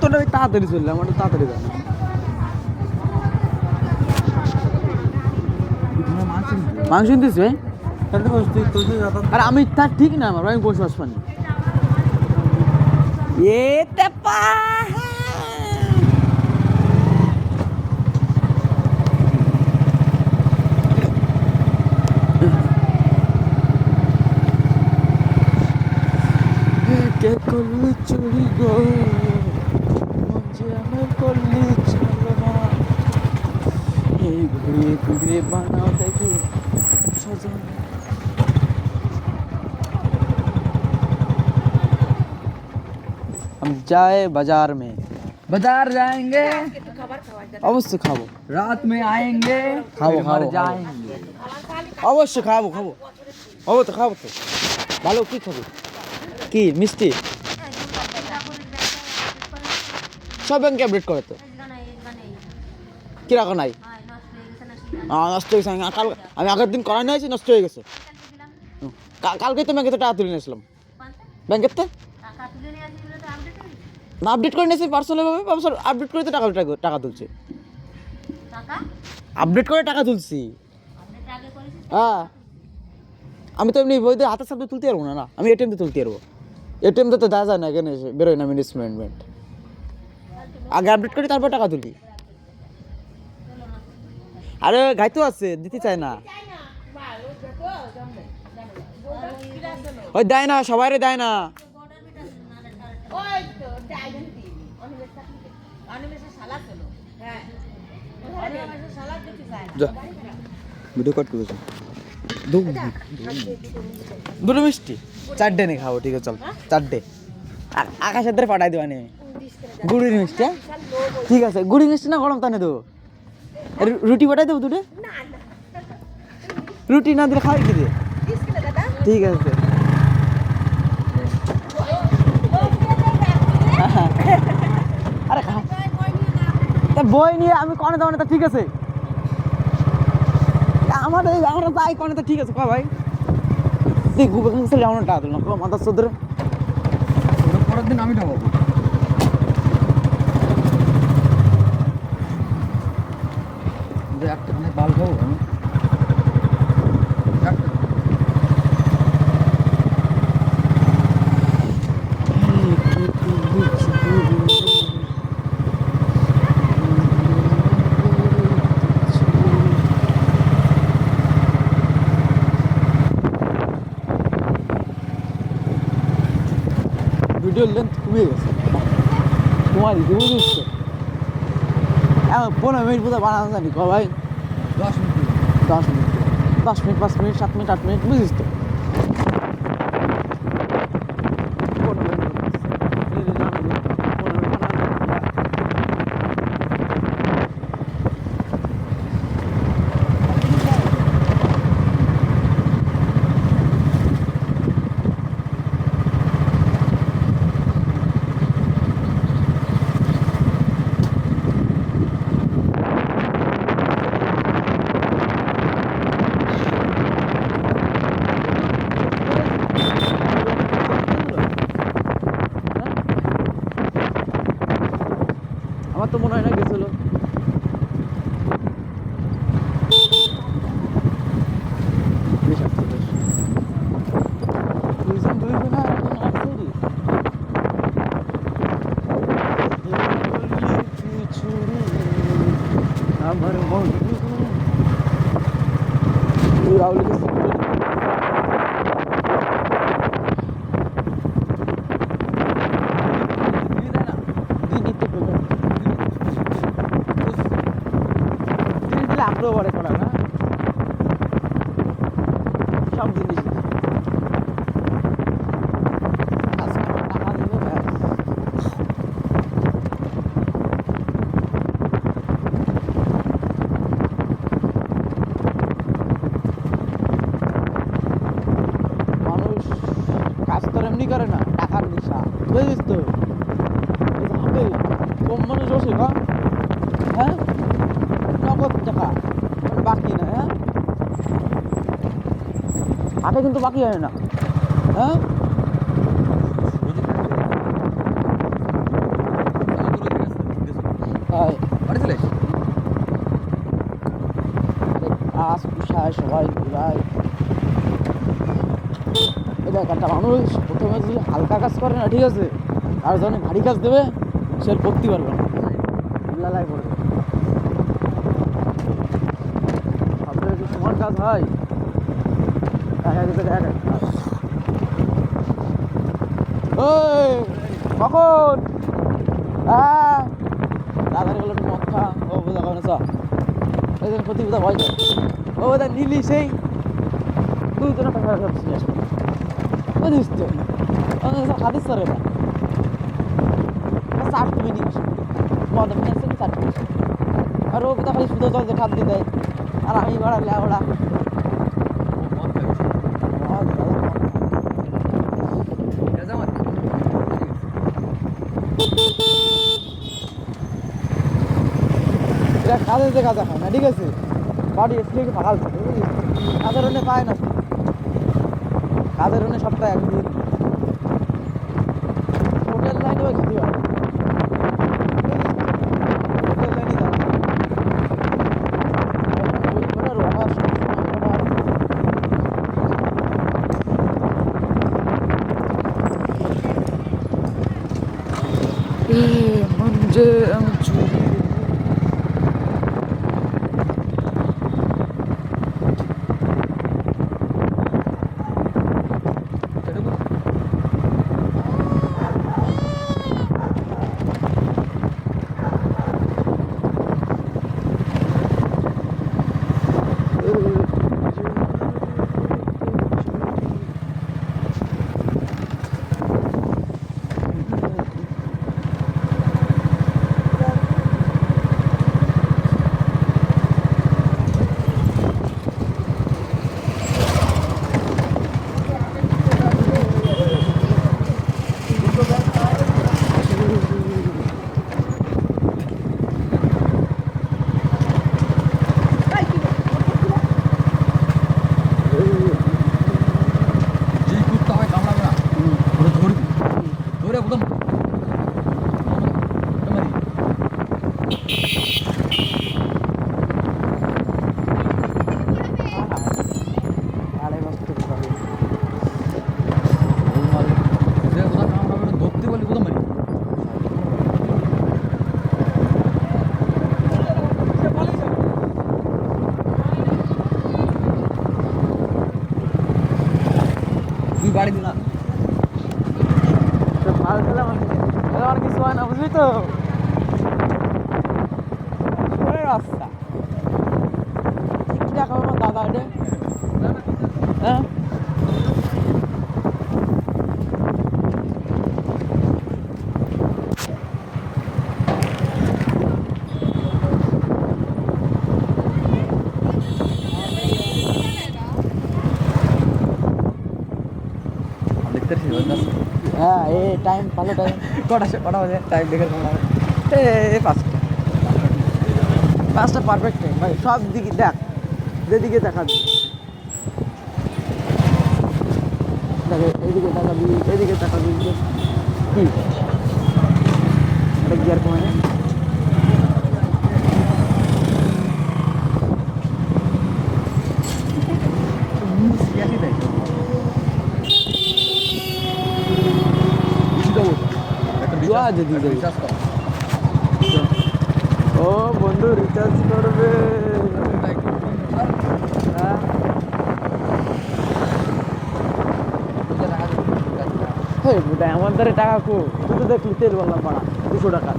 তোটা ওই তাড়াতাড়ি চললাম, আমার তাড়াতাড়ি যায় না। মাংস দিস ভাই, আর আমি তার ঠিক না, আমার আমি বসবাস পানি এতে পা কে করলি চুরি গো, মঞ্চে আমার করলি চলো না, এই ঘুরিয়ে ঘুরিয়ে বানাও দেখি সজন। हम जाए बाजार में, बाजार जाएंगे, অবশ্য খাবো, रात में आएंगे, खाओ, फिर मर खाओ, जाएंगे। অবশ্য খাবো খাবো, খাবো তো খাবো তো। ভালো কি খাবো, কি মিষ্টি সব ব্যাংকে আপডেট করে তো, কি রাখা নাই নষ্ট হয়ে গেছে। আমি আগের দিন করাই নিয়েছি, নষ্ট হয়ে গেছে। কালকে তো ব্যাংকে তো টাকা তুলে নিয়েছিলাম, ব্যাংকের তো না আপডেট করে নিয়েছি পার্সোনালভাবে, আপডেট করে তো টাকা তুলছি, আপডেট করে টাকা তুলছি। হ্যাঁ আমি তো এমনি বইতে হাতের সাথে তুলতে পারবো না, আমি এটিএম তো তুলতে পারবো, এটিএম তো দেওয়া যায় না, এখানে বেরোয় না ম্যানেজমেন্ট। আগে আপডেট করি তারপর টাকা তুলি। আরে গাইতো আছে, দিতে চায় না, ওই দেয় না, সবাই দেয় না। ভিডিও কট করেছে দুটো মিষ্টি, চারটে নে খাবো, ঠিক আছে চল চারটে। আকাশের ধারে পাঠাই দেবানি আমি গুড়ির মিষ্টি। ঠিক আছে, গুড়ি মিষ্টি না গরম টানে দেবো, রুটি পাঠাই দেবো দুটো, রুটি না দিলে খাওয়াই কি দিয়ে। ঠিক আছে আরে তা বই নিয়ে আমি কনে দেবো না, তা ঠিক আছে আমরা তাই কনে, তো ঠিক আছে ক ভাই দেখ গুবে খান যেমন টাকা দিল না মাথার সদরে, পরের দিন আমি যাবো। একটা মানে বাল খাবো আমি, ভিডিওর লেন্থ কমে গেছে তোমারই, তুমি বুঝছো এখন 15 মিনিট বোধহয় বানানো জানি ক ভাই, 10 minute 10 minute 10 minute 5 minute 7 minute 8 minute বুঝিস তো। আমার তো মনে হয় না গেছিল। আমার রাহুল আপলোড করে করা না সব জিনিস টাকা দিলে ব্যাস। মানুষ কাজ তো এমনি করে না, টাকার নেশা বুঝিস তো, হবে কম মানুষ বসে না, হ্যাঁ নগদ টাকা বাকি না, হ্যাঁ হাতে কিন্তু বাকি হয় না, হ্যাঁ মাছ পুষায় সবাই ঘুরায়। এটা একটা মানুষ প্রথমে যদি হালকা কাজ করে না, ঠিক আছে, আর যখন ভারী কাজ দেবে সে আর করতে পারবে না, লালাই পড়বে। সবথেকে যদি সমান কাজ হয় এক এক জায়গায় এক এক কাজ। ওই কখন হ্যাঁ দাদার গেলো একটু মদ খা, ও বোঝা কারণে চ ওই জন্য প্রতি বোঝা ভয় করে, ও বোধা নিলি সেই 2 টাকা নিয়ে আসবে বুঝিস তো হাদিস করে না চাট তুমি নিয়ে আসবে মদ নিয়ে আসছে চাট নিয়ে আসবে। আর ও বোধা খালি সুতো জল খাদ দিয়ে দেয়, আর আমি বাড়ালে ওরা কাজে যে কাজে হয় না, ঠিক আছে, বাড়ি এসে ফাঁকাল থাকে বুঝলিস, কাজের অন্য পায় না, কাজের অন্য সপ্তাহে একদিন হোটেল লাইনে ওই খেতে পারে, হোটেল লাইনে যাও ওই করে রোহার म्हणजे বাড়ি দিন মাল খেলাম আমার কিছু হয় না, বুঝলি তো রাস্তা দেখা আমার দাদা এটা হ্যাঁ হ্যাঁ এই টাইম ভালো টাইম কটা বাজে টাইম দেখে এই 5টা পারফেক্ট টাইম ভাই, সব দিকে দেখ, যেদিকে দেখাবি দেখ, এইদিকে তাকাবি এইদিকে তাকাবি কি এটা গিয়ার কমে না যদি ও বন্ধু রিচার্জ করবে আমার দ্বারা টাকা কো তুই তো দেখলি তেল বললাম পাড়া 200 টাকা